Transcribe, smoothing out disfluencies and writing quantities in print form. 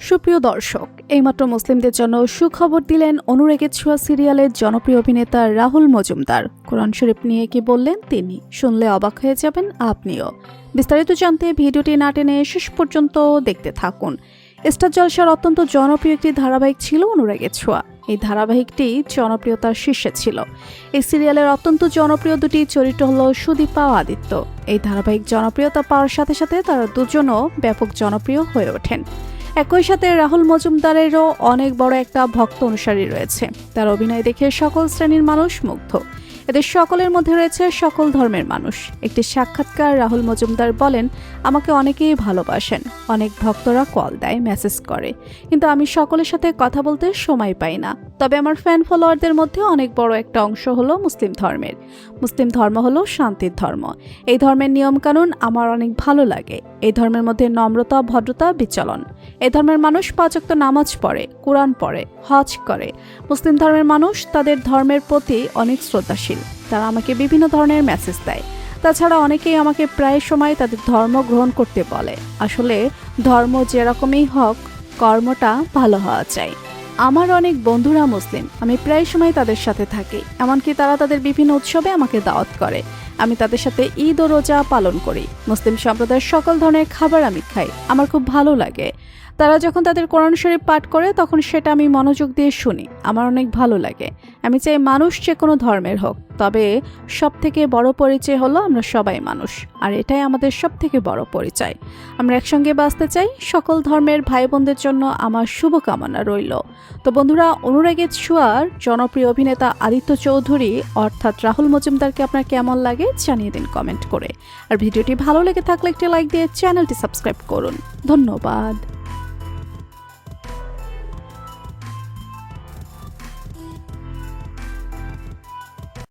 সুপ্রিয় দর্শক, এইমাত্র মুসলিমদের জন্য সুখবর দিলেন অনুরাগের ছোঁয়া সিরিয়ালের জনপ্রিয় অভিনেতা রাহুল মজুমদার। কোরআন শরীফ নিয়ে কি বললেন তিনি, শুনলে অবাক হয়ে যাবেন আপনিও। বিস্তারিত জানতে ভিডিওটি না টেনে শেষ পর্যন্ত দেখতে থাকুন। স্টার জলসার অত্যন্ত জনপ্রিয় একটি ধারাবাহিক ছিল অনুরাগের ছোঁয়া। এই ধারাবাহিকটি জনপ্রিয়তার শীর্ষে ছিল। এই সিরিয়ালের অত্যন্ত জনপ্রিয় দুটি চরিত্র হল সুদীপা ও আদিত্য। এই ধারাবাহিক জনপ্রিয়তা পাওয়ার সাথে সাথে তারা দুজনও ব্যাপক জনপ্রিয় হয়ে ওঠেন। একই সাথে রাহুল মজুমদারেরও অনেক বড় একটা ভক্ত অনুসারী রয়েছে। তার অভিনয় দেখে সকল শ্রেণীর মানুষ মুগ্ধ। এদের সকলের মধ্যে রয়েছে সকল ধর্মের মানুষ। একটি সাক্ষাৎকার রাহুল মজুমদার বলেন, আমাকে অনেকেই ভালোবাসেন, অনেক ভক্তরা কল দেয়, মেসেজ করে, কিন্তু আমি সকলের সাথে কথা বলতে সময় পাই না। তবে আমার ফ্যান ফলোয়ারদের মধ্যে অনেক বড় একটা অংশ হলো মুসলিম ধর্মের। মুসলিম ধর্ম হলো শান্তির ধর্ম। এই ধর্মের নিয়মকানুন আমার অনেক ভালো লাগে। এই ধর্মের মধ্যে নম্রতা, ভদ্রতা বিচলন। এই ধর্মের মানুষ 5 ওয়াক্ত নামাজ পড়ে, কোরআন পড়ে, হজ করে। মুসলিম ধর্মের মানুষ তাদের ধর্মের প্রতি অনেক শ্রদ্ধাশীল। তারা আমাকে বিভিন্ন ধরনের মেসেজ দেয়। তাছাড়া অনেকেই আমাকে প্রায় সময় তাদের ধর্ম গ্রহণ করতে বলে। আসলে ধর্ম যেরকমই হোক, কর্মটা ভালো হওয়া চাই। আমার অনেক বন্ধুরা মুসলিম, আমি প্রায় সময় তাদের সাথে থাকি। এমনকি তারা তাদের বিভিন্ন উৎসবে আমাকে দাওয়াত করে। আমি তাদের সাথে ঈদ ও রোজা পালন করি। মুসলিম সম্প্রদায়ের সকল ধরনের খাবার আমি খাই। আমার খুব ভালো লাগে। তারা যখন তাদের কোরআন শরীফ পাঠ করে তখন সেটা আমি মনোযোগ দিয়ে শুনি। আমার অনেক ভালো লাগে। আমি চাই মানুষ যে কোনো ধর্মের হোক, তবে সব থেকে বড় পরিচয় হলো আমরা সবাই মানুষ, আর এটাই আমাদের সব থেকে বড় পরিচয়। আমরা একসঙ্গে বাঁচতে চাই। সকল ধর্মের ভাই বোনদের জন্য আমার শুভকামনা রইল। তো বন্ধুরা, অনুরাগের ছোঁয়ার জনপ্রিয় অভিনেতা আদিত্য চৌধুরী অর্থাৎ রাহুল মজুমদারকে আপনার কেমন লাগে জানিয়ে দিন কমেন্ট করে। আর ভিডিওটি ভালো লেগে থাকলে একটি লাইক দিয়ে চ্যানেলটি সাবস্ক্রাইব করুন। ধন্যবাদ।